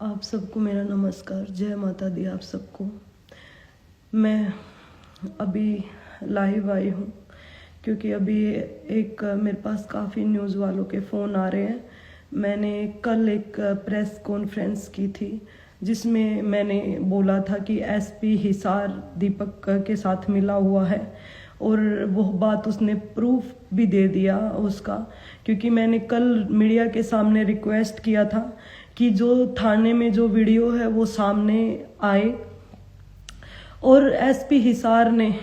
आप सबको मेरा नमस्कार, जय माता दी आप सबको। मैं अभी लाइव आई हूँ क्योंकि अभी एक मेरे पास काफ़ी न्यूज़ वालों के फ़ोन आ रहे हैं। मैंने कल एक प्रेस कॉन्फ्रेंस की थी जिसमें मैंने बोला था कि एसपी हिसार दीपक के साथ मिला हुआ है, और वो बात उसने प्रूफ भी दे दिया उसका, क्योंकि मैंने कल मीडिया के सामने रिक्वेस्ट किया था कि जो थाने में जो वीडियो है वो सामने आए, और एसपी हिसार ने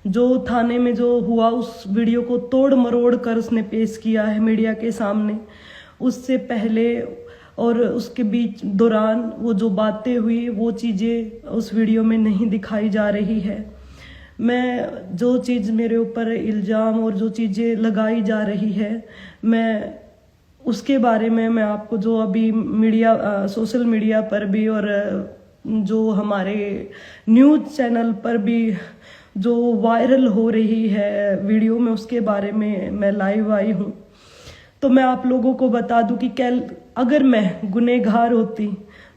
जो थाने में जो हुआ उस वीडियो को तोड़ मरोड़ कर उसने पेश किया है मीडिया के सामने। उससे पहले और उसके बीच दौरान वो जो बातें हुई वो चीज़ें उस वीडियो में नहीं दिखाई जा रही है। मैं जो चीज़ मेरे ऊपर इल्ज़ाम और जो चीज़ें लगाई जा रही है, मैं उसके बारे में मैं आपको जो अभी मीडिया सोशल मीडिया पर भी और जो हमारे न्यूज़ चैनल पर भी जो वायरल हो रही है वीडियो में, उसके बारे में मैं लाइव आई हूँ। तो मैं आप लोगों को बता दूं कि अगर मैं गुनहगार होती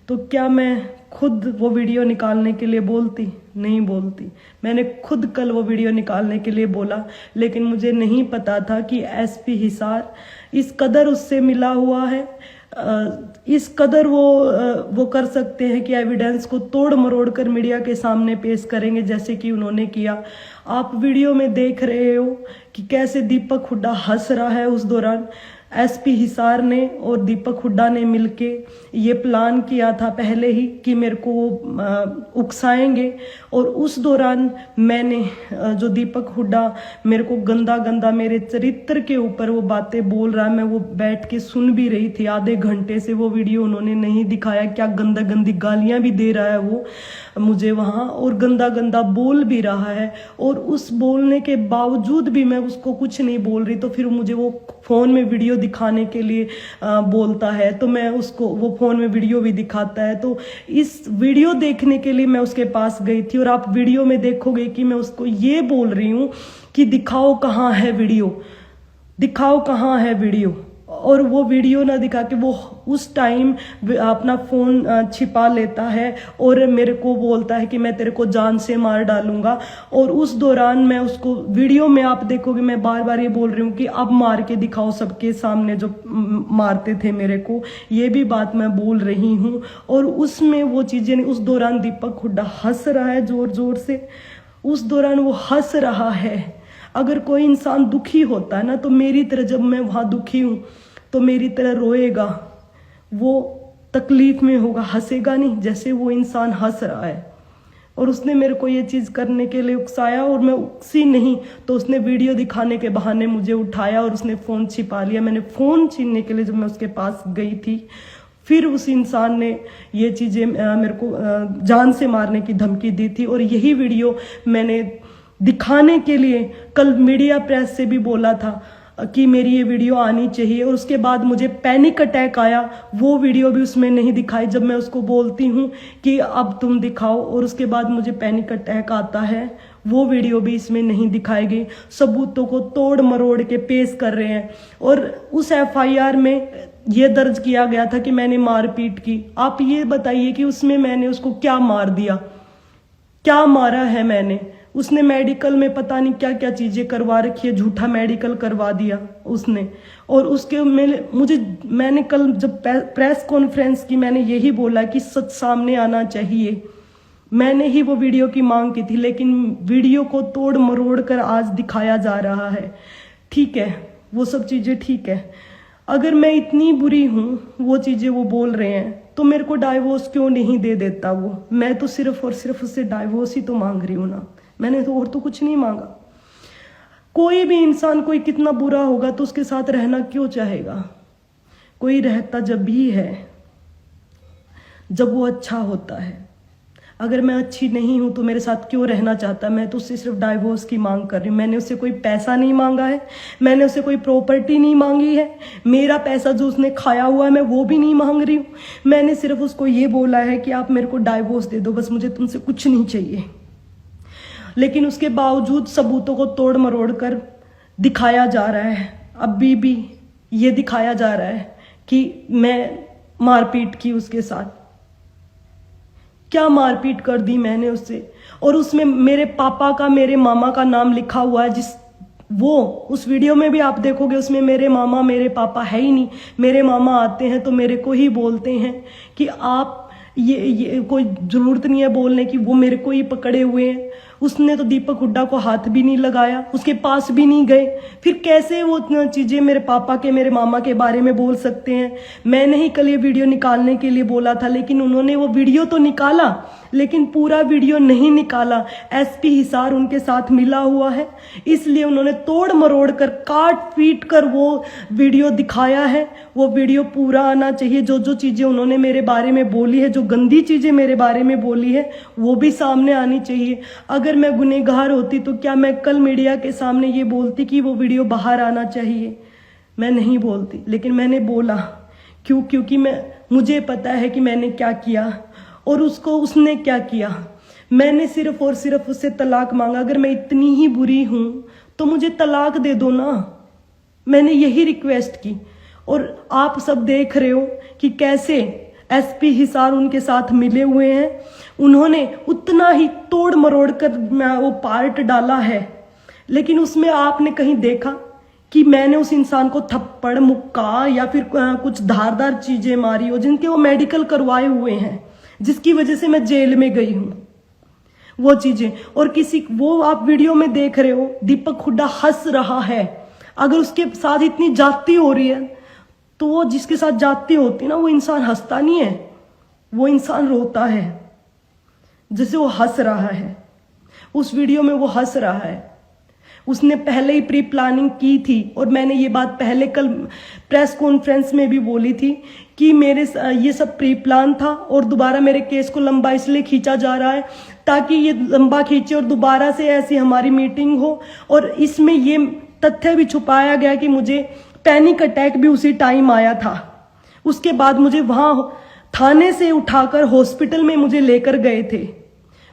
तो क्या मैं खुद वो वीडियो निकालने के लिए बोलती? नहीं बोलती। मैंने खुद कल वो वीडियो निकालने के लिए बोला, लेकिन मुझे नहीं पता था कि एसपी हिसार इस कदर उससे मिला हुआ है, इस कदर वो कर सकते हैं कि एविडेंस को तोड़ मरोड़ कर मीडिया के सामने पेश करेंगे जैसे कि उन्होंने किया। आप वीडियो में देख रहे हो कि कैसे दीपक हुड्डा हंस रहा है। उस दौरान एसपी हिसार ने और दीपक हुड्डा ने मिलके ये प्लान किया था पहले ही कि मेरे को उकसाएंगे, और उस दौरान मैंने जो दीपक हुड्डा मेरे को गंदा गंदा मेरे चरित्र के ऊपर वो बातें बोल रहा है, मैं वो बैठ के सुन भी रही थी। आधे घंटे से वो वीडियो उन्होंने नहीं दिखाया, क्या गंदा गंदी गालियां भी दे रहा है वो मुझे वहाँ, और गंदा गंदा बोल भी रहा है, और उस बोलने के बावजूद भी मैं उसको कुछ नहीं बोल रही। तो फिर मुझे वो फ़ोन में वीडियो दिखाने के लिए बोलता है, तो मैं उसको वो फ़ोन में वीडियो भी दिखाता है। तो इस वीडियो देखने के लिए मैं उसके पास गई थी, और आप वीडियो में देखोगे कि मैं उसको ये बोल रही हूँ कि दिखाओ कहाँ है वीडियो, दिखाओ कहाँ है वीडियो। और वो वीडियो ना दिखा के वो उस टाइम अपना फ़ोन छिपा लेता है और मेरे को बोलता है कि मैं तेरे को जान से मार डालूंगा। और उस दौरान मैं उसको वीडियो में आप देखोगे मैं बार बार ये बोल रही हूँ कि अब मार के दिखाओ सबके सामने जो मारते थे मेरे को, ये भी बात मैं बोल रही हूँ। और उसमें वो चीज़ें उस दौरान दीपक हुड्डा हंस रहा है ज़ोर ज़ोर से, उस दौरान वो हंस रहा है। अगर कोई इंसान दुखी होता है ना, तो मेरी तरह जब मैं वहाँ दुखी हूँ तो मेरी तरह रोएगा, वो तकलीफ में होगा, हंसेगा नहीं जैसे वो इंसान हंस रहा है। और उसने मेरे को ये चीज़ करने के लिए उकसाया, और मैं उकसी नहीं तो उसने वीडियो दिखाने के बहाने मुझे उठाया और उसने फ़ोन छिपा लिया। मैंने फ़ोन छीनने के लिए जब मैं उसके पास गई थी, फिर उस इंसान ने ये चीज़ें मेरे को जान से मारने की धमकी दी थी। और यही वीडियो मैंने दिखाने के लिए कल मीडिया प्रेस से भी बोला था कि मेरी ये वीडियो आनी चाहिए, और उसके बाद मुझे पैनिक अटैक आया। वो वीडियो भी उसमें नहीं दिखाई जब मैं उसको बोलती हूँ कि अब तुम दिखाओ, और उसके बाद मुझे पैनिक अटैक आता है। वो वीडियो भी इसमें नहीं दिखाई गई। सबूतों को तोड़ मरोड़ के पेश कर रहे हैं, और उस एफआईआर में ये दर्ज किया गया था कि मैंने मारपीट की। आप ये बताइए कि उसमें मैंने उसको क्या मार दिया, क्या मारा है मैंने? उसने मेडिकल में पता नहीं क्या क्या चीज़ें करवा रखी है, झूठा मेडिकल करवा दिया उसने। और उसके मैंने कल जब प्रेस कॉन्फ्रेंस की, मैंने यही बोला कि सच सामने आना चाहिए। मैंने ही वो वीडियो की मांग की थी, लेकिन वीडियो को तोड़ मरोड़ कर आज दिखाया जा रहा है। ठीक है, वो सब चीज़ें ठीक है। अगर मैं इतनी बुरी हूँ, वो चीज़ें वो बोल रहे हैं, तो मेरे को डाइवोर्स क्यों नहीं दे देता वो? मैं तो सिर्फ और सिर्फ उससे डाइवोर्स ही तो मांग रही हूँ ना, मैंने तो और तो कुछ नहीं मांगा। कोई भी इंसान कोई कितना बुरा होगा तो उसके साथ रहना क्यों चाहेगा? कोई रहता जब भी है जब वो अच्छा होता है। अगर मैं अच्छी नहीं हूं तो मेरे साथ क्यों रहना चाहता? मैं तो उससे सिर्फ डाइवोर्स की मांग कर रही हूँ। मैंने उससे कोई पैसा नहीं मांगा है, मैंने उससे कोई प्रॉपर्टी नहीं मांगी है, मेरा पैसा जो उसने खाया हुआ है मैं वो भी नहीं मांग रही हूँ। मैंने सिर्फ उसको ये बोला है कि आप मेरे को डाइवोर्स दे दो, बस मुझे तुमसे कुछ नहीं चाहिए। लेकिन उसके बावजूद सबूतों को तोड़ मरोड़ कर दिखाया जा रहा है। अभी भी ये दिखाया जा रहा है कि मैं मारपीट की उसके साथ। क्या मारपीट कर दी मैंने उससे। और उसमें मेरे पापा का, मेरे मामा का नाम लिखा हुआ है, वो उस वीडियो में भी आप देखोगे, उसमें मेरे मामा मेरे पापा है ही नहीं। मेरे मामा आते हैं तो मेरे को ही बोलते हैं कि आप ये कोई जरूरत नहीं है बोलने की, वो मेरे को ही पकड़े हुए हैं। उसने तो दीपक हुड्डा को हाथ भी नहीं लगाया, उसके पास भी नहीं गए। फिर कैसे वो चीजें मेरे पापा के, मेरे मामा के बारे में बोल सकते हैं। मैंने ही कल ये वीडियो निकालने के लिए बोला था, लेकिन उन्होंने वो वीडियो तो निकाला, लेकिन पूरा वीडियो नहीं निकाला। एसपी हिसार उनके साथ मिला हुआ है, इसलिए उन्होंने तोड़ मरोड़ कर, काट पीट कर वो वीडियो दिखाया है। वो वीडियो पूरा आना चाहिए। जो जो चीजें उन्होंने मेरे बारे में बोली है, जो गंदी चीजें मेरे बारे में बोली है, वो भी सामने आनी चाहिए। अगर मैं गुनहगार होती तो क्या मैं कल मीडिया के सामने ये बोलती कि वो वीडियो बाहर आना चाहिए? मैं नहीं बोलती, लेकिन मैंने बोला। क्योंकि मुझे पता है कि मैंने क्या किया और उसने क्या किया। मैंने सिर्फ और सिर्फ उससे तलाक मांगा। अगर मैं इतनी ही बुरी हूं तो मुझे तलाक दे दो ना। मैंने यही रिक्वेस्ट की। और आप सब देख रहे हो कि कैसे एसपी हिसार उनके साथ मिले हुए हैं। उन्होंने उतना ही तोड़ मरोड़ कर वो पार्ट डाला है, लेकिन उसमें आपने कहीं देखा कि मैंने उस इंसान को थप्पड़, मुक्का या फिर कुछ धारदार चीजें मारी हो, जिनके वो मेडिकल करवाए हुए हैं, जिसकी वजह से मैं जेल में गई हूं, वो चीजें। और वो आप वीडियो में देख रहे हो, दीपक हुड्डा हंस रहा है। अगर उसके साथ इतनी जाती हो रही है तो वो जिसके साथ जाती होती ना, वो इंसान हंसता नहीं है, वो इंसान रोता है। जैसे वो हंस रहा है, उस वीडियो में वो हंस रहा है। उसने पहले ही प्री प्लानिंग की थी, और मैंने ये बात पहले कल प्रेस कॉन्फ्रेंस में भी बोली थी कि मेरे ये सब प्री प्लान था, और दोबारा मेरे केस को लंबा इसलिए खींचा जा रहा है ताकि ये लंबा खींचे और दोबारा से ऐसी हमारी मीटिंग हो। और इसमें ये तथ्य भी छुपाया गया कि मुझे पैनिक अटैक भी उसी टाइम आया था। उसके बाद मुझे वहां थाने से उठाकर हॉस्पिटल में मुझे लेकर गए थे,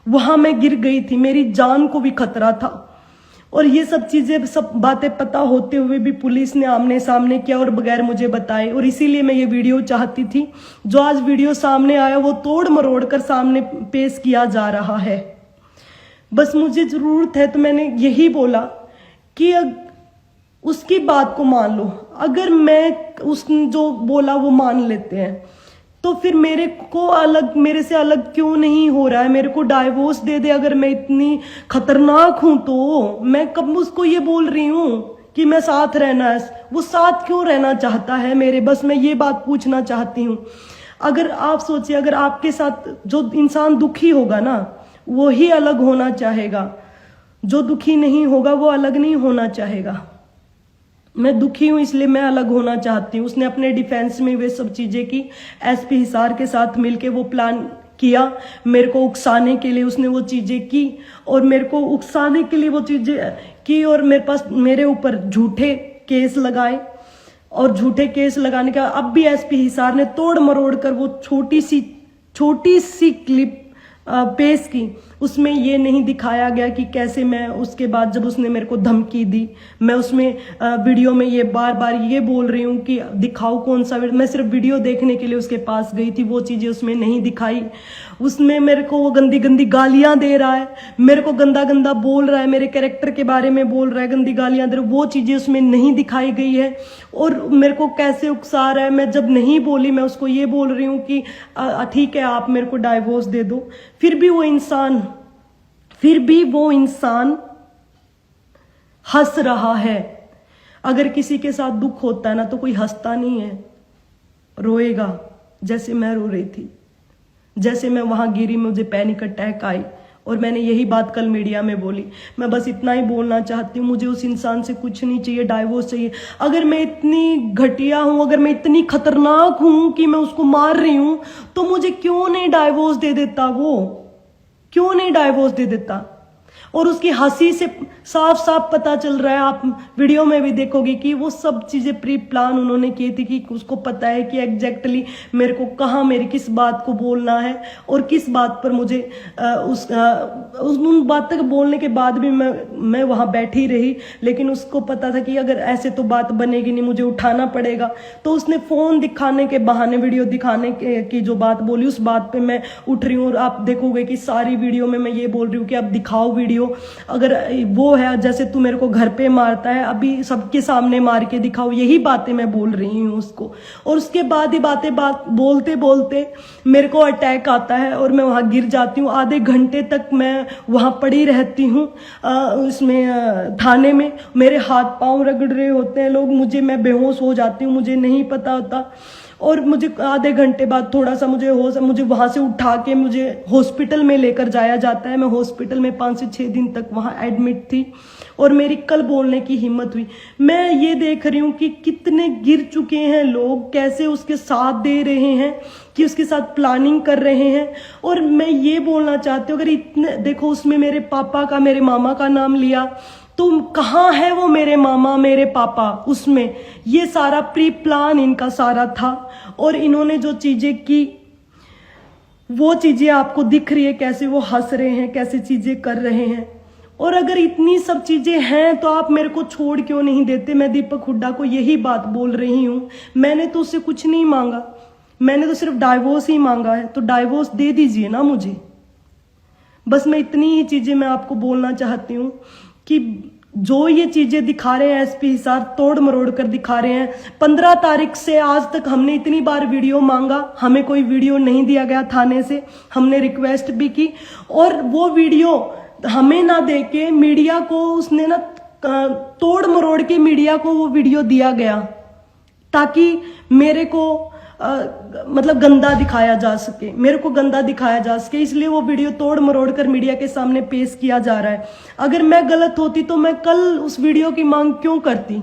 वहां मैं गिर गई थी, मेरी जान को भी खतरा था। और ये सब चीजें, सब बातें पता होते हुए भी पुलिस ने आमने सामने किया और बगैर मुझे बताए। और इसीलिए मैं ये वीडियो चाहती थी। जो आज वीडियो सामने आया वो तोड़ मरोड़ कर सामने पेश किया जा रहा है। बस मुझे जरूरत है तो मैंने यही बोला कि उसकी बात को मान लो। अगर मैं उसने जो बोला वो मान लेते हैं तो फिर मेरे से अलग क्यों नहीं हो रहा है? मेरे को डाइवोर्स दे दे। अगर मैं इतनी खतरनाक हूं तो मैं कब उसको ये बोल रही हूं कि मैं साथ रहना है। वो साथ क्यों रहना चाहता है मेरे? बस मैं ये बात पूछना चाहती हूँ। अगर आप सोचिए, अगर आपके साथ जो इंसान दुखी होगा ना, वो ही अलग होना चाहेगा। जो दुखी नहीं होगा वो अलग नहीं होना चाहेगा। मैं दुखी हूं इसलिए मैं अलग होना चाहती हूँ। उसने अपने डिफेंस में वे सब चीजें की। एसपी हिसार के साथ मिलके वो प्लान किया, मेरे को उकसाने के लिए उसने वो चीजें की, और मेरे को उकसाने के लिए वो चीजें की, और मेरे ऊपर झूठे केस लगाए। और झूठे केस लगाने का अब भी एसपी हिसार ने तोड़ मरोड़ कर वो छोटी सी क्लिप पेश की। उसमें ये नहीं दिखाया गया कि कैसे मैं उसके बाद जब उसने मेरे को धमकी दी, मैं उसमें वीडियो में ये बार बार ये बोल रही हूँ कि दिखाओ कौन सा वीडियो। मैं सिर्फ वीडियो देखने के लिए उसके पास गई थी, वो चीजें उसमें नहीं दिखाई। उसमें मेरे को वो गंदी गंदी गालियां दे रहा है, मेरे को गंदा गंदा बोल रहा है, मेरे कैरेक्टर के बारे में बोल रहा है, गंदी गालियां दे रहा है, वो चीजें उसमें नहीं दिखाई गई है। और मेरे को कैसे उकसा रहा है। मैं जब नहीं बोली, मैं उसको ये बोल रही हूँ कि ठीक है आप मेरे को डाइवोर्स दे दो, फिर भी वो इंसान हंस रहा है। अगर किसी के साथ दुख होता है ना तो कोई हंसता नहीं है, रोएगा। जैसे मैं रो रही थी, जैसे मैं वहां गिरी, मुझे पैनिक अटैक आई, और मैंने यही बात कल मीडिया में बोली। मैं बस इतना ही बोलना चाहती हूँ, मुझे उस इंसान से कुछ नहीं चाहिए, डाइवोर्स चाहिए। अगर मैं इतनी घटिया हूं, अगर मैं इतनी खतरनाक हूं कि मैं उसको मार रही हूं, तो मुझे क्यों नहीं डाइवोर्स दे देता? वो क्यों नहीं डाइवोर्स दे देता? और उसकी हंसी से साफ साफ पता चल रहा है, आप वीडियो में भी देखोगे कि वो सब चीजें प्री प्लान उन्होंने की थी, कि उसको पता है कि एग्जैक्टली मेरे को कहाँ मेरी किस बात को बोलना है और किस बात पर मुझे उन बात तक बोलने के बाद भी मैं वहां बैठी रही, लेकिन उसको पता था कि अगर ऐसे तो बात बनेगी नहीं, मुझे उठाना पड़ेगा। तो उसने फोन दिखाने के बहाने वीडियो दिखाने की जो बात बोली, उस बात पे मैं उठ रही हूँ। और आप देखोगे कि सारी वीडियो में मैं ये बोल रही हूँ कि अब दिखाओ वीडियो, अगर वो है जैसे तू मेरे को घर पे मारता है, अभी सबके सामने मार के दिखाओ, यही बातें मैं बोल रही हूँ उसको। और उसके बाद ही बात बोलते बोलते मेरे को अटैक आता है और मैं वहां गिर जाती हूँ। आधे घंटे तक मैं वहां पड़ी रहती हूँ उसमें थाने में। मेरे हाथ पांव रगड़ रहे होते हैं लोग, मैं बेहोश हो जाती हूँ, मुझे नहीं पता होता। और मुझे आधे घंटे बाद थोड़ा सा मुझे वहां से उठा के मुझे हॉस्पिटल में लेकर जाया जाता है। मैं हॉस्पिटल में 5 से 6 दिन तक वहां एडमिट थी और मेरी कल बोलने की हिम्मत हुई। मैं ये देख रही हूँ कि कितने गिर चुके हैं लोग, कैसे उसके साथ दे रहे हैं, कि उसके साथ प्लानिंग कर रहे हैं। और मैं ये बोलना चाहती हूँ, अगर इतने देखो, उसमें मेरे पापा का, मेरे मामा का नाम लिया, तो कहाँ है वो मेरे मामा मेरे पापा? उसमें ये सारा प्री प्लान इनका सारा था। और इन्होंने जो चीजें की, वो चीजें आपको दिख रही है, कैसे वो हंस रहे हैं, कैसे चीजें कर रहे हैं। और अगर इतनी सब चीजें हैं तो आप मेरे को छोड़ क्यों नहीं देते? मैं दीपक हुड्डा को यही बात बोल रही हूँ। मैंने तो उससे कुछ नहीं मांगा, मैंने तो सिर्फ डाइवोर्स ही मांगा है, तो डाइवोर्स दे दीजिए ना मुझे। बस मैं इतनी ही चीजें मैं आपको बोलना चाहती हूँ कि जो ये चीजें दिखा रहे हैं एसपी हिसार, तोड़ मरोड़ कर दिखा रहे हैं। 15 तारीख से आज तक हमने इतनी बार वीडियो मांगा, हमें कोई वीडियो नहीं दिया गया थाने से। हमने रिक्वेस्ट भी की और वो वीडियो हमें ना देके मीडिया को उसने ना तोड़ मरोड़ के मीडिया को वो वीडियो दिया गया, ताकि मेरे को मतलब गंदा दिखाया जा सके, मेरे को गंदा दिखाया जा सके। इसलिए वो वीडियो तोड़ मरोड़ कर मीडिया के सामने पेश किया जा रहा है। अगर मैं गलत होती तो मैं कल उस वीडियो की मांग क्यों करती?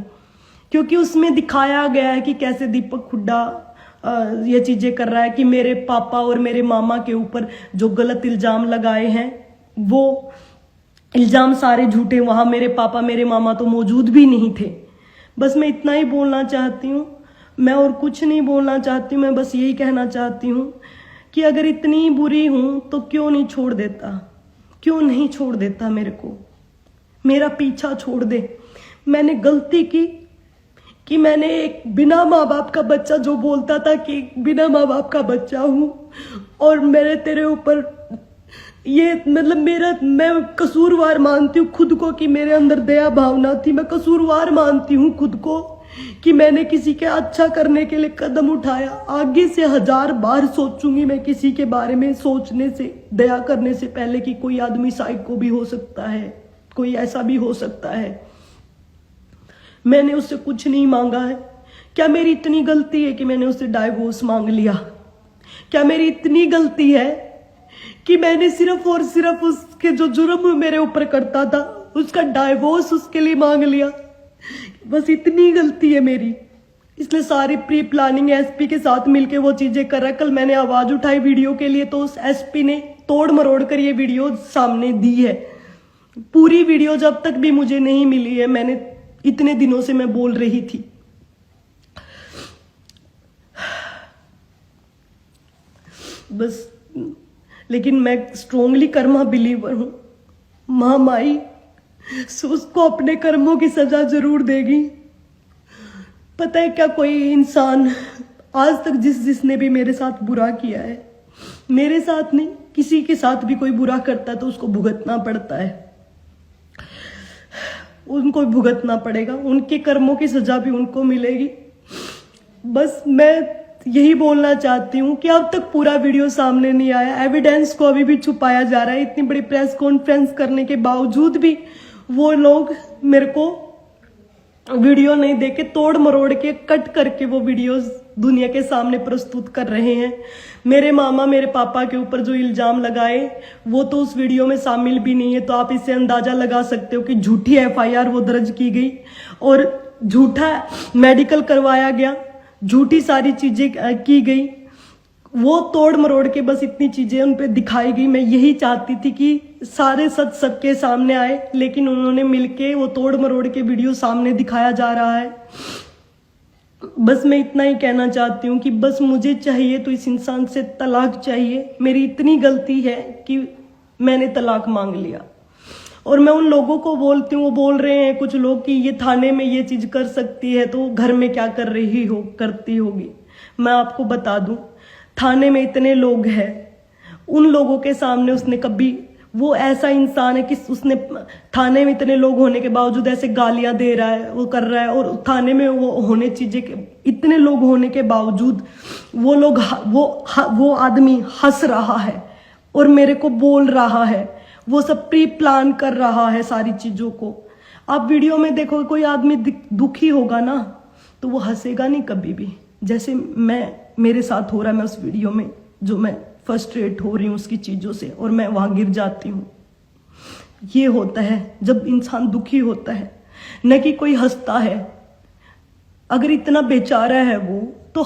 क्योंकि उसमें दिखाया गया है कि कैसे दीपक हुड्डा ये चीजें कर रहा है, कि मेरे पापा और मेरे मामा के ऊपर जो गलत इल्जाम लगाए हैं, वो इल्जाम सारे झूठे। वहां मेरे पापा मेरे मामा तो मौजूद भी नहीं थे। बस मैं इतना ही बोलना चाहती हूँ, मैं और कुछ नहीं बोलना चाहती। मैं बस यही कहना चाहती हूँ कि अगर इतनी बुरी हूं तो क्यों नहीं छोड़ देता, क्यों नहीं छोड़ देता मेरे को, मेरा पीछा छोड़ दे। मैंने गलती की कि मैंने एक बिना माँ बाप का बच्चा जो बोलता था कि बिना माँ बाप का बच्चा हूं, और मैंने तेरे ऊपर ये मतलब मैं कसूरवार मानती हूँ खुद को, कि मेरे अंदर दया भावना थी। मैं कसूरवार मानती हूँ खुद को कि मैंने किसी के अच्छा करने के लिए कदम उठाया। आगे से 1000 बार सोचूंगी मैं किसी के बारे में सोचने से, दया करने से पहले, कि कोई आदमी साइको भी हो सकता है, कोई ऐसा भी हो सकता है। मैंने उससे कुछ नहीं मांगा है। क्या मेरी इतनी गलती है कि मैंने उससे डाइवोर्स मांग लिया? क्या मेरी इतनी गलती है कि मैंने सिर्फ और सिर्फ उसके जो जुर्म मेरे ऊपर करता था उसका डाइवोर्स उसके लिए मांग लिया? बस इतनी गलती है मेरी। इसलिए सारी प्री प्लानिंग एसपी के साथ मिलके वो चीजें कर रहा है। कल मैंने आवाज उठाई वीडियो के लिए तो उस एसपी ने तोड़ मरोड़ कर ये वीडियो सामने दी है। पूरी वीडियो जब तक भी मुझे नहीं मिली है, मैंने इतने दिनों से मैं बोल रही थी। बस, लेकिन मैं स्ट्रोंगली कर्मा बिलीवर हूं। महामाई उसको अपने कर्मों की सजा जरूर देगी। पता है क्या, कोई इंसान आज तक जिसने भी मेरे साथ बुरा किया है, मेरे साथ नहीं किसी के साथ भी कोई बुरा करता है तो उसको भुगतना पड़ता है, उनको भुगतना पड़ेगा, उनके कर्मों की सजा भी उनको मिलेगी। बस मैं यही बोलना चाहती हूँ कि अब तक पूरा वीडियो सामने नहीं आया, एविडेंस को अभी भी छुपाया जा रहा है। इतनी बड़ी प्रेस कॉन्फ्रेंस करने के बावजूद भी वो लोग मेरे को वीडियो नहीं देके तोड़ मरोड़ के कट करके वो वीडियोस दुनिया के सामने प्रस्तुत कर रहे हैं। मेरे मामा मेरे पापा के ऊपर जो इल्जाम लगाए वो तो उस वीडियो में शामिल भी नहीं है, तो आप इससे अंदाजा लगा सकते हो कि झूठी एफआईआर वो दर्ज की गई और झूठा मेडिकल करवाया गया, झूठी सारी चीजें की गई। वो तोड़ मरोड़ के बस इतनी चीजें उन पे दिखाई गई। मैं यही चाहती थी कि सारे सच सबके सामने आए, लेकिन उन्होंने मिलके वो तोड़ मरोड़ के वीडियो सामने दिखाया जा रहा है। बस मैं इतना ही कहना चाहती हूँ कि बस मुझे चाहिए तो इस इंसान से तलाक चाहिए। मेरी इतनी गलती है कि मैंने तलाक मांग लिया। और मैं उन लोगों को बोलती हूँ, वो बोल रहे हैं कुछ लोग कि ये थाने में ये चीज कर सकती है तो घर में क्या कर रही हो, करती होगी। मैं आपको बता दूं, थाने में इतने लोग हैं, उन लोगों के सामने उसने कभी, वो ऐसा इंसान है कि उसने थाने में इतने लोग होने के बावजूद ऐसे गालियां दे रहा है, वो कर रहा है, और थाने में वो होने चीजें इतने लोग होने के बावजूद वो लोग वो आदमी हंस रहा है और मेरे को बोल रहा है, वो सब प्री प्लान कर रहा है सारी चीजों को। आप वीडियो में देखो, कोई आदमी दुखी होगा ना तो वो हंसेगा नहीं कभी भी, जैसे मेरे साथ हो रहा है। मैं उस वीडियो में जो मैं फ्रस्ट्रेट हो रही हूँ उसकी चीजों से, और मैं वहां गिर जाती हूँ। ये होता है जब इंसान दुखी होता है, न कि कोई हंसता है। अगर इतना बेचारा है वो, तो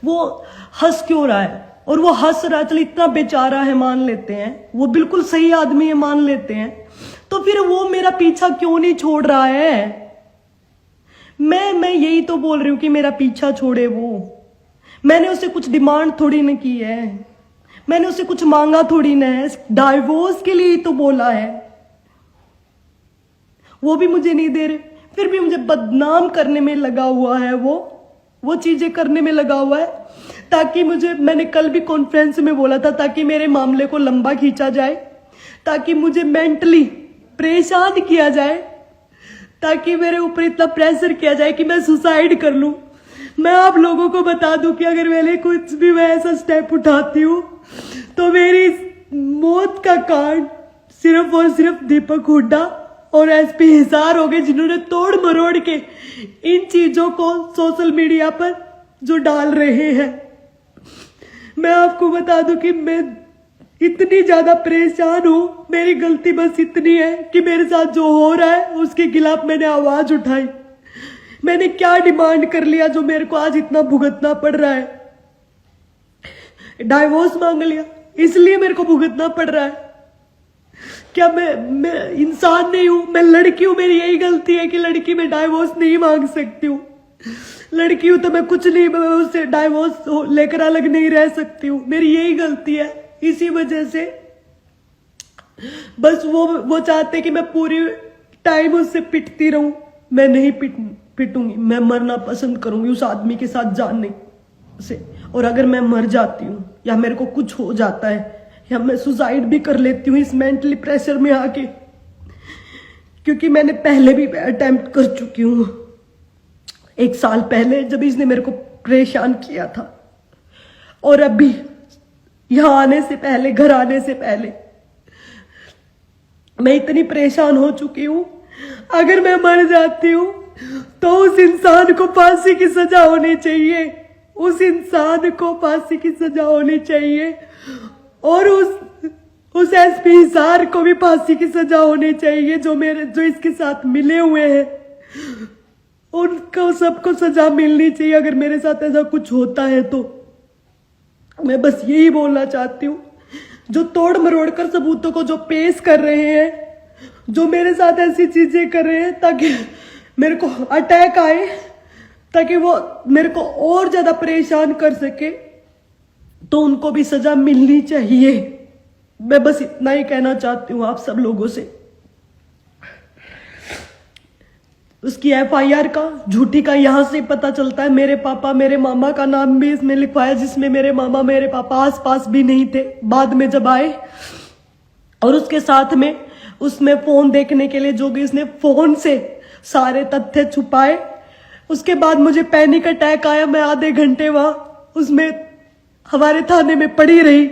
वो हंस क्यों रहा है? और वो हंस रहा है, चल इतना बेचारा है मान लेते हैं, वो बिल्कुल सही आदमी है मान लेते हैं, तो फिर वो मेरा पीछा क्यों नहीं छोड़ रहा है? मैं यही तो बोल रही हूँ कि मेरा पीछा छोड़े वो। मैंने उसे कुछ डिमांड थोड़ी न की है, मैंने उसे कुछ मांगा थोड़ी न है, डाइवोर्स के लिए ही तो बोला है। वो भी मुझे नहीं दे रहे, फिर भी मुझे बदनाम करने में लगा हुआ है। वो चीजें करने में लगा हुआ है ताकि मैंने कल भी कॉन्फ्रेंस में बोला था, ताकि मेरे मामले को लंबा खींचा जाए, ताकि मुझे मेंटली परेशान किया जाए, ताकि मेरे ऊपर इतना प्रेशर किया जाए कि मैं सुसाइड कर लूं। मैं आप लोगों को बता दूं कि अगर मैंने कुछ भी मैं ऐसा स्टेप उठाती हूँ तो मेरी मौत का कारण सिर्फ और सिर्फ दीपक हुड्डा और एसपी हिसार हो गए, जिन्होंने तोड़ मरोड़ के इन चीजों को सोशल मीडिया पर जो डाल रहे हैं। मैं आपको बता दूं कि मैं इतनी ज्यादा परेशान हूं। मेरी गलती बस इतनी है कि मेरे साथ जो हो रहा है उसके खिलाफ मैंने आवाज उठाई। मैंने क्या डिमांड कर लिया जो मेरे को आज इतना भुगतना पड़ रहा है? डाइवोर्स मांग लिया, इसलिए मेरे को भुगतना पड़ रहा है। क्या मैं इंसान नहीं हूं? मैं लड़की हूं, मेरी यही गलती है कि लड़की में डाइवोर्स नहीं मांग सकती हूँ। लड़की हूं तो मैं कुछ नहीं, मैं उससे डाइवोर्स लेकर अलग नहीं रह सकती हूँ। मेरी यही गलती है। इसी वजह से बस वो चाहते कि मैं पूरी टाइम उससे पिटती रहूं। मैं नहीं पिटूंगी, मैं मरना पसंद करूंगी उस आदमी के साथ जानने से। और अगर मैं मर जाती हूँ या मेरे को कुछ हो जाता है या मैं सुसाइड भी कर लेती हूँ इस मेंटली प्रेशर में आके, क्योंकि मैंने पहले भी अटेम्प्ट कर चुकी हूँ। 1 साल पहले जब इसने मेरे को परेशान किया था, और अभी यहाँ आने से पहले, घर आने से पहले मैं इतनी परेशान हो चुकी हूँ। अगर मैं मर जाती हूँ तो उस इंसान को फांसी की सजा होनी चाहिए, उस इंसान को फांसी की सजा होनी चाहिए, और उस एसपी हिसार को भी फांसी की सजा होनी चाहिए जो इसके साथ मिले हुए हैं। उनको सबको सजा मिलनी चाहिए अगर मेरे साथ ऐसा कुछ होता है तो। मैं बस यही बोलना चाहती हूँ, जो तोड़ मरोड़ कर सबूतों को जो पेश कर रहे हैं, जो मेरे साथ ऐसी चीजें कर रहे हैं ताकि मेरे को अटैक आए, ताकि वो मेरे को और ज्यादा परेशान कर सके, तो उनको भी सजा मिलनी चाहिए। मैं बस इतना ही कहना चाहती हूँ आप सब लोगों से। उसकी एफआईआर का, झूठी का, यहां से पता चलता है मेरे पापा, मेरे मामा का नाम भी इसमें लिखवाया, जिसमें मेरे मामा, मेरे पापा आसपास भी नहीं थे बाद में जब आए। और उसके साथ में उसमें फोन देखने के लिए जो भी इसने फोन से सारे तथ्य छुपाए। उसके बाद मुझे पैनिक अटैक आया, मैं आधे घंटे वहां उसमें हमारे थाने में पड़ी रही।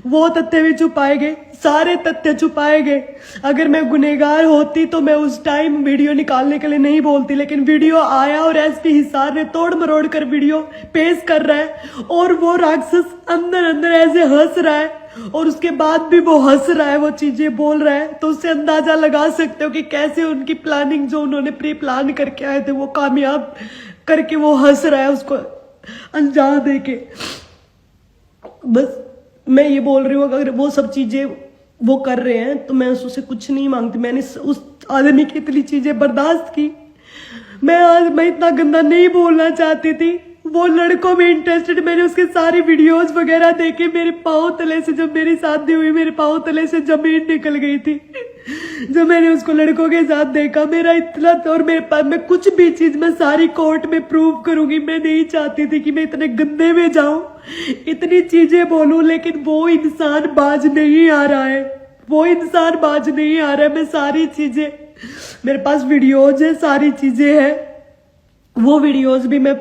वो तथ्य भी छुपाए गए, सारे तथ्य छुपाए गए। अगर मैं गुनहगार होती तो मैं उस टाइम वीडियो निकालने के लिए नहीं बोलती, लेकिन वीडियो आया और एसपी हिसार ने तोड़ मरोड़ कर वीडियो पेश कर रहा है, और वो राक्षस अंदर अंदर ऐसे हंस रहा है, और उसके बाद भी वो हंस रहा है, वो चीजें बोल रहा है। तो उससे अंदाजा लगा सकते हो कि कैसे उनकी प्लानिंग जो उन्होंने प्री प्लान करके आए थे वो कामयाब करके वो हंस रहा है उसको अंजाम देके। बस मैं ये बोल रही हूँ, अगर वो सब चीजें वो कर रहे हैं तो मैं उससे कुछ नहीं मांगती। मैंने उस आदमी की इतनी चीजें बर्दाश्त की। मैं इतना गंदा नहीं बोलना चाहती थी। वो लड़कों में इंटरेस्टेड, मैंने उसके सारी वीडियोस वगैरह देखे। मेरे पाँव तले से, जब मेरी शादी हुई, मेरे पाँव तले से जमीन निकल गई थी जब मैंने उसको लड़कों के साथ देखा। मेरा इतना, और मेरे पास, मैं कुछ भी चीज मैं सारी कोर्ट में प्रूव करूंगी। मैं नहीं चाहती थी कि मैं इतने गंदे में जाऊं, इतनी चीजें बोलूं, लेकिन वो इंसान बाज नहीं आ रहा है। वो इंसान बाज नहीं आ रहा है। मैं सारी चीजें, मेरे पास वीडियोज है, सारी चीजें हैं। वो वीडियोज भी मैं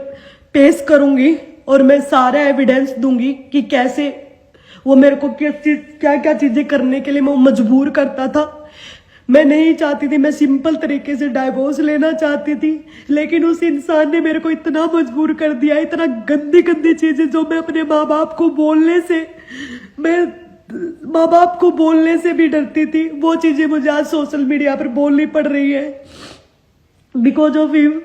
पेश करूंगी और मैं सारा एविडेंस दूंगी कि कैसे वो मेरे को क्या क्या चीजें करने के लिए मैं मजबूर करता था। मैं नहीं चाहती थी, मैं सिंपल तरीके से डाइवोर्स लेना चाहती थी, लेकिन उस इंसान ने मेरे को इतना मजबूर कर दिया। इतना गंदी गंदी चीजें जो मैं अपने माँ बाप को बोलने से, मैं माँ बाप को बोलने से भी डरती थी, वो चीजें मुझे आज सोशल मीडिया पर बोलनी पड़ रही है बिकॉज ऑफ हिम।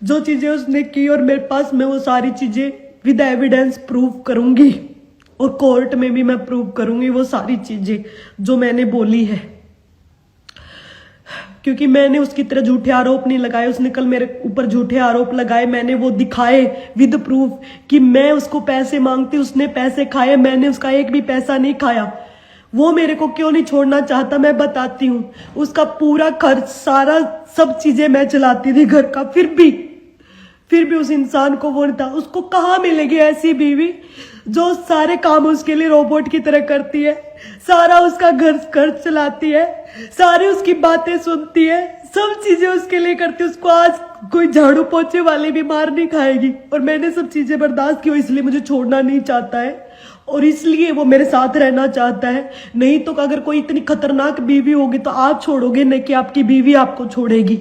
जो चीजें उसने की और मेरे पास, मैं वो सारी चीजें विद एविडेंस प्रूव करूंगी और कोर्ट में भी मैं प्रूव करूंगी वो सारी चीजें जो मैंने बोली है। क्योंकि मैंने उसकी तरह झूठे आरोप नहीं लगाए, उसने कल मेरे ऊपर झूठे आरोप लगाए, मैंने वो दिखाए विद प्रूफ कि मैं उसको पैसे मांगती, उसने पैसे खाए, मैंने उसका एक भी पैसा नहीं खाया। वो मेरे को क्यों नहीं छोड़ना चाहता मैं बताती हूँ। उसका पूरा खर्च, सारा सब चीजें मैं चलाती थी घर का, फिर भी उस इंसान को वो नहीं था। उसको कहाँ मिलेगी ऐसी बीवी जो सारे काम उसके लिए रोबोट की तरह करती है, सारा उसका घर खर्च चलाती है, सारी उसकी बातें सुनती है, सब चीजें उसके लिए करती है। उसको आज कोई झाड़ू पोछे वाली भी मार नहीं खाएगी। और मैंने सब चीजें बर्दाश्त की, इसलिए मुझे छोड़ना नहीं चाहता है और इसलिए वो मेरे साथ रहना चाहता है। नहीं तो अगर कोई इतनी खतरनाक बीवी होगी तो आप छोड़ोगे, नहीं कि आपकी बीवी आपको छोड़ेगी।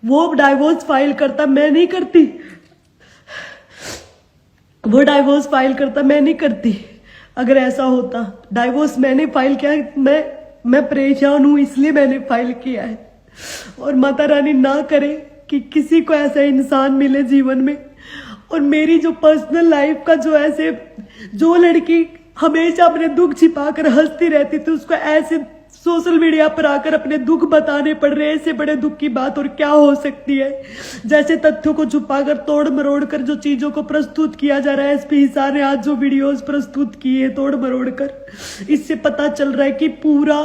वो डाइवोर्स फाइल करता, मैं नहीं करती। वो डाइवोर्स फाइल करता, मैं नहीं करती। अगर ऐसा होता, डाइवोर्स मैंने फाइल किया है, मैं परेशान हूं इसलिए मैंने फाइल किया है। और माता रानी ना करे कि किसी को ऐसा इंसान मिले जीवन में। और मेरी जो पर्सनल लाइफ का जो लड़की हमेशा अपने दुख छिपाकर हंसती रहती थी, उसको ऐसे सोशल मीडिया पर आकर अपने दुख बताने पड़ रहे हैं। इससे बड़े दुख की बात और क्या हो सकती है। जैसे तथ्यों को छुपाकर, तोड़ मरोड़ कर जो चीजों को प्रस्तुत किया जा रहा है, एसपी हिसार ने आज जो वीडियोस प्रस्तुत किए तोड़ मरोड़ कर, इससे पता चल रहा है कि पूरा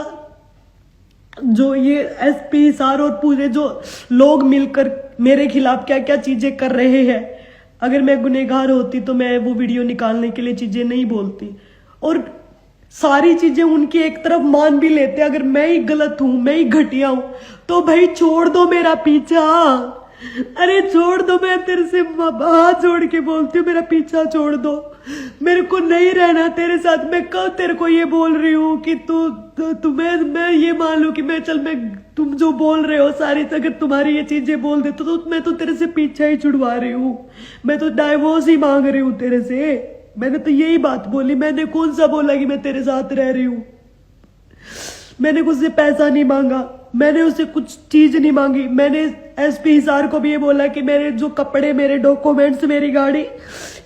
जो ये एसपी हिसार और पूरे जो लोग मिलकर मेरे खिलाफ क्या क्या चीजें कर रहे हैं। अगर मैं गुनहगार होती तो मैं वो वीडियो निकालने के लिए चीजें नहीं बोलती। और सारी चीजें उनकी एक तरफ मान भी लेते, अगर मैं ही गलत हूं, मैं ही घटिया हूं, तो भाई छोड़ दो मेरा पीछा। अरे छोड़ दो, मैं तेरे से हाथ जोड़ के बोलती हूँ, मेरा पीछा छोड़ दो। मेरे को नहीं रहना तेरे साथ। मैं कब तेरे को ये बोल रही हूँ कि तुम्हें मैं ये मान लूं कि मैं तुम जो बोल रहे हो सारी, अगर तुम्हारी ये चीजें बोल दे तो मैं तो तेरे से पीछा ही छुड़वा रही हूँ। मैं तो डाइवोर्स ही मांग रही हूँ तेरे से। मैंने तो यही बात बोली। मैंने कौन सा बोला कि मैं तेरे साथ रह रही हूँ। मैंने उससे पैसा नहीं मांगा, मैंने उससे कुछ चीज नहीं मांगी। मैंने एसपी हिसार को भी ये बोला कि मेरे जो कपड़े, मेरे डॉक्यूमेंट्स, मेरी गाड़ी,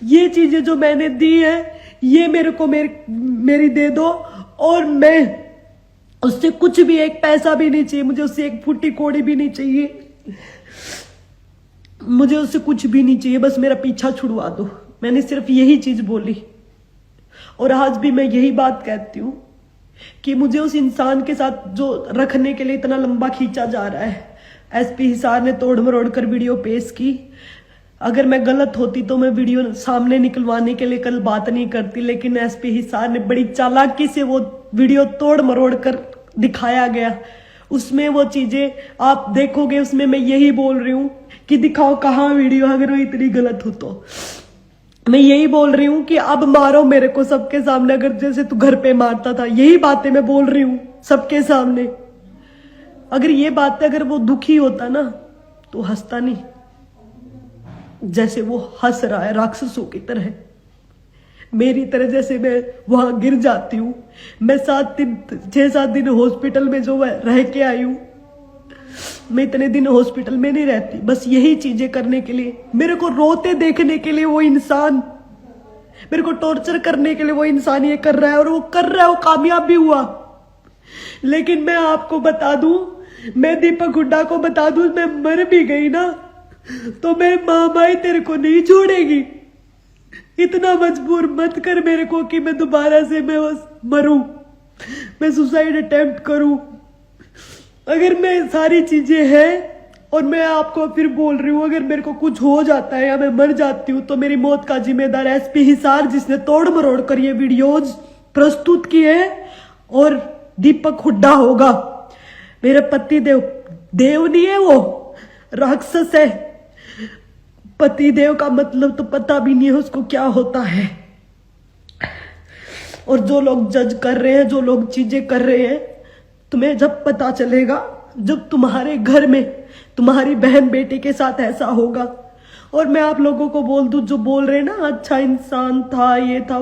ये चीजें जो मैंने दी है, ये मेरे को मेरी दे दो। और मैं उससे कुछ भी, एक पैसा भी नहीं चाहिए मुझे, उससे एक फुट्टी कोड़ी भी नहीं चाहिए, मुझे उससे कुछ भी नहीं चाहिए, बस मेरा पीछा छुड़वा दो। मैंने सिर्फ यही चीज बोली। और आज भी मैं यही बात कहती हूँ कि मुझे उस इंसान के साथ जो रखने के लिए इतना लंबा खींचा जा रहा है। एसपी हिसार ने तोड़ मरोड़ कर वीडियो पेश की। अगर मैं गलत होती तो मैं वीडियो सामने निकलवाने के लिए कल बात नहीं करती, लेकिन एसपी हिसार ने बड़ी चालाकी से वो वीडियो तोड़ मरोड़ कर दिखाया गया। उसमें वो चीजें आप देखोगे, उसमें मैं यही बोल रही हूँ कि दिखाओ कहाँ वीडियो, अगर वो इतनी गलत हो तो। मैं यही बोल रही हूँ कि अब मारो मेरे को सबके सामने, अगर जैसे तू घर पे मारता था। यही बातें मैं बोल रही हूँ सबके सामने। अगर ये बातें, अगर वो दुखी होता ना तो हंसता नहीं, जैसे वो हंस रहा है राक्षसों की तरह, मेरी तरह। जैसे मैं वहां गिर जाती हूँ। मैं 6-7 दिन हॉस्पिटल में जो रह के आई हूँ, मैं इतने दिन हॉस्पिटल में नहीं रहती, बस यही चीजें करने के लिए, मेरे को रोते देखने के लिए। वो इंसान मेरे को टॉर्चर करने के लिए वो इंसान ये कर रहा है, और वो कर रहा है, वो कामयाब भी हुआ। लेकिन मैं आपको बता दूं, मैं दीपक हुड्डा को बता दूं, मैं मर भी गई ना तो मेरी मामाई तेरे को नहीं छोड़ेगी। इतना मजबूर मत कर मेरे को कि मैं दोबारा से मैं मरूं, मैं सुसाइड अटेम्प्ट करूं। अगर मैं सारी चीजें हैं, और मैं आपको फिर बोल रही हूँ, अगर मेरे को कुछ हो जाता है या मैं मर जाती हूँ तो मेरी मौत का जिम्मेदार एसपी हिसार, जिसने तोड़ मरोड़ कर ये वीडियोज प्रस्तुत किए हैं, और दीपक हुड्डा होगा। मेरे पति देव नहीं है, वो राक्षस है। पति देव का मतलब तो पता भी नहीं है उसको क्या होता है। और जो लोग जज कर रहे हैं, जो लोग चीजें कर रहे हैं, तुम्हें जब पता चलेगा, जब तुम्हारे घर में तुम्हारी बहन बेटी के साथ ऐसा होगा। और मैं आप लोगों को बोल दूं, जो बोल रहे हैं ना अच्छा इंसान था, ये था,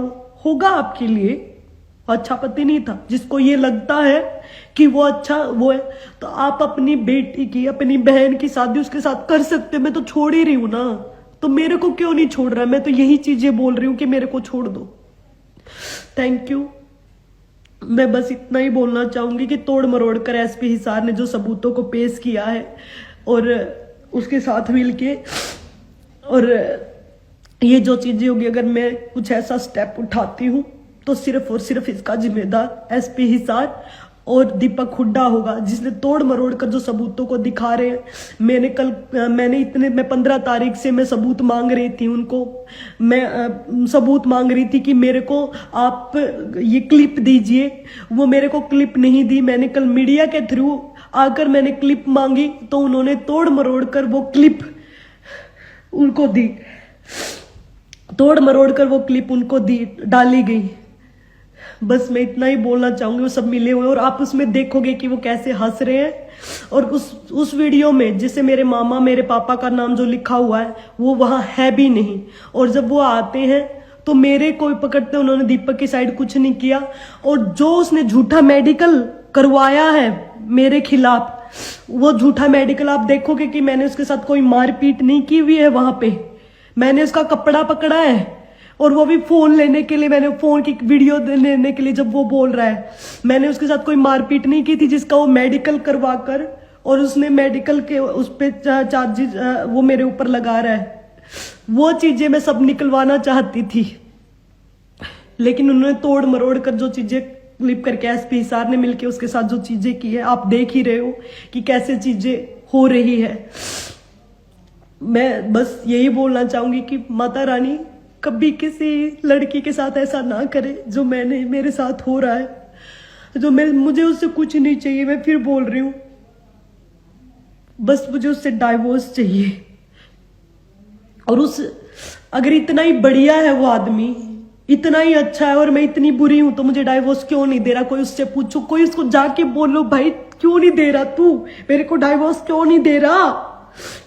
होगा आपके लिए अच्छा पति नहीं था। जिसको ये लगता है कि वो अच्छा वो है, तो आप अपनी बेटी की, अपनी बहन की शादी उसके साथ कर सकते। मैं तो छोड़ ही रही हूं ना, तो मेरे को क्यों नहीं छोड़ रहा? मैं तो यही चीजें बोल रही हूं कि मेरे को छोड़ दो। Thank you. मैं बस इतना ही बोलना चाहूंगी कि तोड़ मरोड़ कर एसपी हिसार ने जो सबूतों को पेश किया है, और उसके साथ मिलके, और ये जो चीजें होगी, अगर मैं कुछ ऐसा स्टेप उठाती हूँ तो सिर्फ और सिर्फ इसका जिम्मेदार एसपी हिसार और दीपक हुड्डा होगा, जिसने तोड़ मरोड़ कर जो सबूतों को दिखा रहे हैं। मैं 15 तारीख से मैं सबूत मांग रही थी उनको। मैं सबूत मांग रही थी कि मेरे को आप ये क्लिप दीजिए। वो मेरे को क्लिप नहीं दी। मैंने कल मीडिया के थ्रू आकर मैंने क्लिप मांगी, तो उन्होंने तोड़ मरोड़ कर वो क्लिप उनको दी। तोड़ मरोड़ कर वो क्लिप उनको दी, डाली गई। बस मैं इतना ही बोलना चाहूंगी। वो सब मिले हुए, और आप उसमें देखोगे कि वो कैसे हंस रहे हैं। और उस वीडियो में जिसे मेरे मामा, मेरे पापा का नाम जो लिखा हुआ है, वो वहां है भी नहीं। और जब वो आते हैं तो मेरे को पकड़ते, उन्होंने दीपक की साइड कुछ नहीं किया। और जो उसने झूठा मेडिकल करवाया है मेरे खिलाफ, वो झूठा मेडिकल आप देखोगे कि मैंने उसके साथ कोई मारपीट नहीं की हुई है। वहां पे मैंने उसका कपड़ा पकड़ा है, और वो भी फोन लेने के लिए, मैंने फोन की वीडियो लेने के लिए। जब वो बोल रहा है मैंने उसके साथ कोई मारपीट नहीं की थी, जिसका वो मेडिकल करवा कर, और उसने मेडिकल के उस पे चार्जेस वो मेरे ऊपर लगा रहा है। वो चीजें मैं सब निकलवाना चाहती थी, लेकिन उन्होंने तोड़ मरोड़ कर जो चीजें क्लिप करके एसपी हिसार ने मिलकर उसके साथ जो चीजें की है, आप देख ही रहे हो कि कैसे चीजें हो रही है। मैं बस यही बोलना चाहूंगी कि माता रानी कभी किसी लड़की के साथ ऐसा ना करे जो मेरे साथ हो रहा है। मुझे उससे कुछ नहीं चाहिए। मैं फिर बोल रही हूं, बस मुझे उससे डाइवोर्स चाहिए। और अगर इतना ही बढ़िया है वो आदमी, इतना ही अच्छा है, और मैं इतनी बुरी हूं, तो मुझे डाइवोर्स क्यों नहीं दे रहा? कोई उससे पूछो, कोई उसको जाके बोलो, भाई क्यों नहीं दे रहा तू मेरे को डाइवोर्स? क्यों नहीं दे रहा?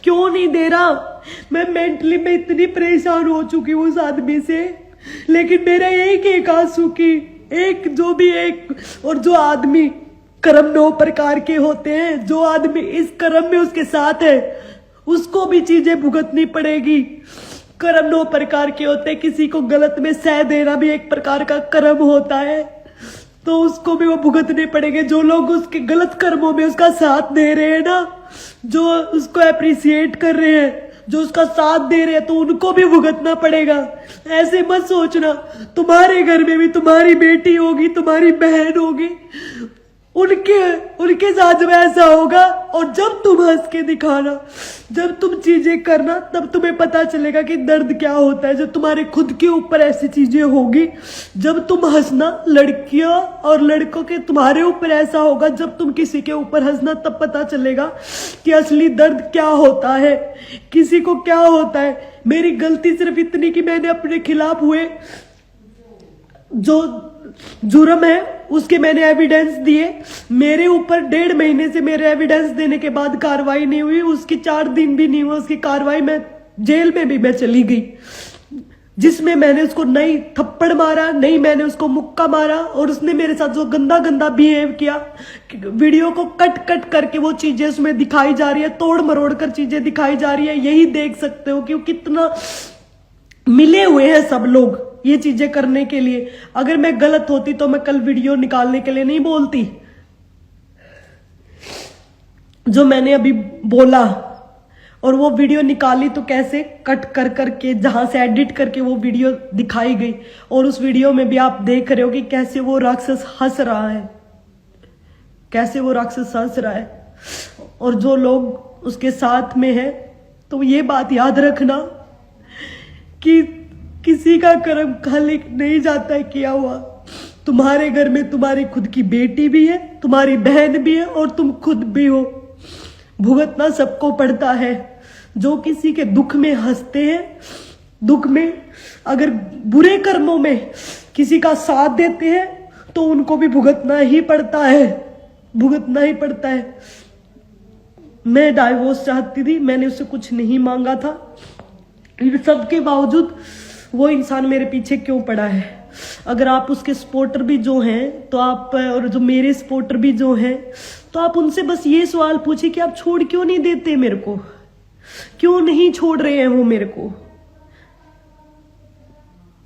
क्यों नहीं दे रहा? मैं मेंटली में इतनी परेशान हो चुकी हूँ उस आदमी से। लेकिन मेरा एक आंसू की और जो आदमी कर्म 9 प्रकार के होते हैं, जो आदमी इस कर्म में उसके साथ है, उसको भी चीजें भुगतनी पड़ेगी। कर्म 9 प्रकार के होते हैं। किसी को गलत में सह देना भी एक प्रकार का कर्म होता है, तो उसको भी वो भुगतने पड़ेंगे। जो लोग उसके गलत कर्मों में उसका साथ दे रहे हैं ना, जो उसको अप्रिसिएट कर रहे हैं, जो उसका साथ दे रहे हैं, तो उनको भी भुगतना पड़ेगा। ऐसे मत सोचना तुम्हारे घर में भी तुम्हारी बेटी होगी, तुम्हारी बहन होगी, उनके साथ जब ऐसा होगा, और जब तुम हंस के दिखाना, जब तुम चीजें करना, तब तुम्हें पता चलेगा कि दर्द क्या होता है। जब तुम्हारे खुद के ऊपर ऐसी चीजें होगी, जब तुम हंसना, लड़कियों और लड़कों के तुम्हारे ऊपर ऐसा होगा, जब तुम किसी के ऊपर हंसना, तब पता चलेगा कि असली दर्द क्या होता है, किसी को क्या होता है। मेरी गलती सिर्फ इतनी कि मैंने अपने खिलाफ हुए जो जुर्म है उसके मैंने एविडेंस दिए। मेरे ऊपर 1.5 महीने से मेरे एविडेंस देने के बाद कार्रवाई नहीं हुई। उसकी 4 दिन भी नहीं हुआ उसकी कार्रवाई। मैं जेल में भी मैं चली गई, जिसमें मैंने उसको नहीं थप्पड़ मारा, नहीं मैंने उसको मुक्का मारा, और उसने मेरे साथ जो गंदा बिहेव किया, वीडियो को कट करके वो चीजें उसमें दिखाई जा रही है, तोड़ मरोड़ कर चीजें दिखाई जा रही है। यही देख सकते हो कि कितना मिले हुए हैं सब लोग। ये चीजें करने के लिए। अगर मैं गलत होती तो मैं कल वीडियो निकालने के लिए नहीं बोलती। जो मैंने अभी बोला और वो वीडियो निकाली तो कैसे कट कर करके जहां से एडिट करके वो वीडियो दिखाई गई, और उस वीडियो में भी आप देख रहे हो कि कैसे वो राक्षस हंस रहा है, कैसे वो राक्षस हंस रहा है। और जो लोग उसके साथ में है तो ये बात याद रखना कि किसी का कर्म खाली नहीं जाता है किया हुआ। तुम्हारे घर में तुम्हारी खुद की बेटी भी है, तुम्हारी बहन भी है और तुम खुद भी हो। भुगतना सबको पड़ता है। जो किसी के दुख में हंसते हैं, दुख में अगर बुरे कर्मों में किसी का साथ देते हैं तो उनको भी भुगतना ही पड़ता है, भुगतना ही पड़ता है। मैं डाइवोर्स चाहती थी, मैंने उससे कुछ नहीं मांगा था। इन सब के बावजूद वो इंसान मेरे पीछे क्यों पड़ा है? अगर आप उसके सपोर्टर भी जो हैं तो आप, और जो मेरे सपोर्टर भी जो हैं, तो आप उनसे बस ये सवाल पूछिए कि आप छोड़ क्यों नहीं देते मेरे को, क्यों नहीं छोड़ रहे हैं वो मेरे को?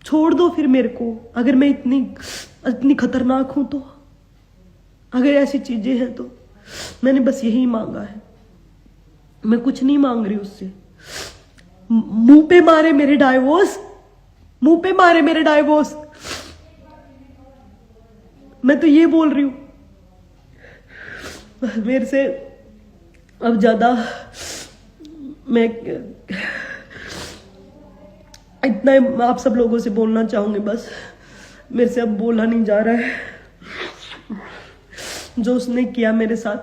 छोड़ दो फिर मेरे को। अगर मैं इतनी खतरनाक हूं तो, अगर ऐसी चीजें हैं तो मैंने बस यही मांगा है, मैं कुछ नहीं मांग रही उससे। मुंह पे मारे मेरे डाइवोर्स, मुंह पे मारे मेरे डाइवोर्स, मैं तो ये बोल रही हूं। मेरे से अब ज्यादा मैं इतना आप सब लोगों से बोलना चाहूंगी, बस मेरे से अब बोला नहीं जा रहा है। जो उसने किया मेरे साथ,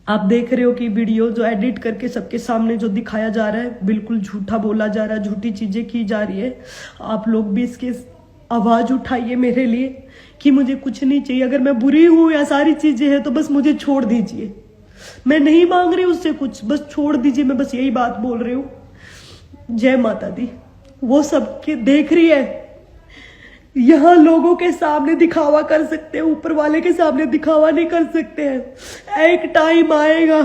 आप देख रहे हो कि वीडियो जो एडिट करके सबके सामने जो दिखाया जा रहा है बिल्कुल झूठा बोला जा रहा है, झूठी चीजें की जा रही है। आप लोग भी इसके आवाज उठाइए मेरे लिए कि मुझे कुछ नहीं चाहिए। अगर मैं बुरी हूं या सारी चीजें हैं तो बस मुझे छोड़ दीजिए। मैं नहीं मांग रही उससे कुछ, बस छोड़ दीजिए। मैं बस यही बात बोल रही हूं। जय माता दी। वो सबके देख रही है, यहाँ लोगों के सामने दिखावा कर सकते हैं, ऊपर वाले के सामने दिखावा नहीं कर सकते हैं। एक टाइम आएगा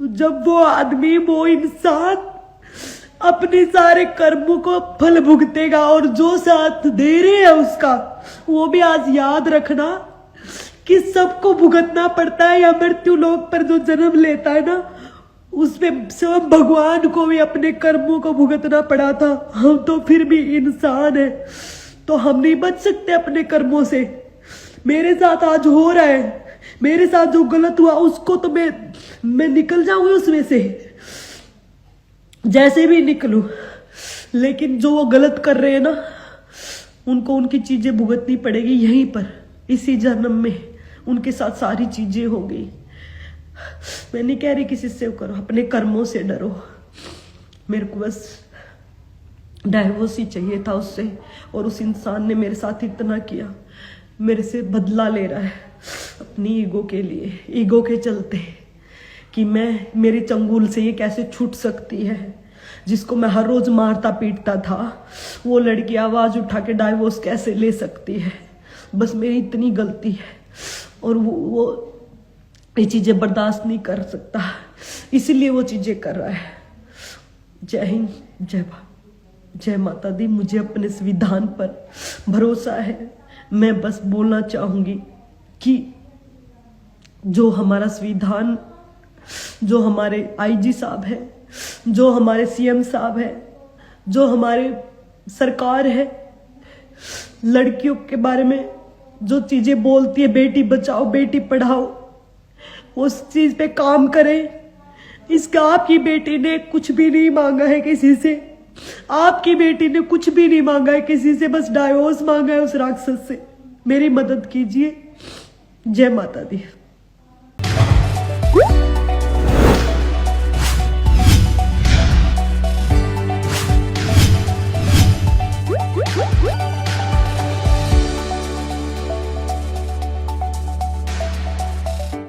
जब वो आदमी, वो इंसान अपने सारे कर्मों को फल भुगतेगा, और जो साथ दे रहे हैं उसका, वो भी आज याद रखना कि सबको भुगतना पड़ता है। या मृत्यु लोक पर जो जन्म लेता है ना, उसमें स्वयं भगवान को भी अपने कर्मों को भुगतना पड़ा था। हम तो फिर भी इंसान है, तो हम नहीं बच सकते अपने कर्मों से। मेरे साथ आज हो रहा है, मेरे साथ जो गलत हुआ उसको तो मैं निकल जाऊंगी उसमें से, जैसे भी निकलूं। लेकिन जो वो गलत कर रहे हैं ना, उनको उनकी चीजें भुगतनी पड़ेगी यहीं पर, इसी जन्म में उनके साथ सारी चीजें होंगी। मैं नहीं कह रही किसी से करो, अपने कर्मों से डरो। मेरे को बस डाइवोर्स ही चाहिए था उससे, और उस इंसान ने मेरे साथ इतना किया, मेरे से बदला ले रहा है अपनी ईगो के लिए, ईगो के चलते, कि मेरे चंगुल से ये कैसे छूट सकती है। जिसको मैं हर रोज मारता पीटता था, वो लड़की आवाज उठा के डाइवोर्स कैसे ले सकती है? बस मेरी इतनी गलती है, और वो ये चीजें बर्दाश्त नहीं कर सकता, इसलिए वो चीजें कर रहा है। जय हिंद, जय माता दी। मुझे अपने संविधान पर भरोसा है। मैं बस बोलना चाहूंगी कि जो हमारा संविधान, जो हमारे आईजी साहब है, जो हमारे सीएम साहब है, जो हमारे सरकार है, लड़कियों के बारे में जो चीजें बोलती है, बेटी बचाओ बेटी पढ़ाओ, उस चीज पे काम करें। इसका आपकी बेटी ने कुछ भी नहीं मांगा है किसी से, आपकी बेटी ने कुछ भी नहीं मांगा है किसी से, बस डाइवोर्स मांगा है उस राक्षस से। मेरी मदद कीजिए। जय माता दी।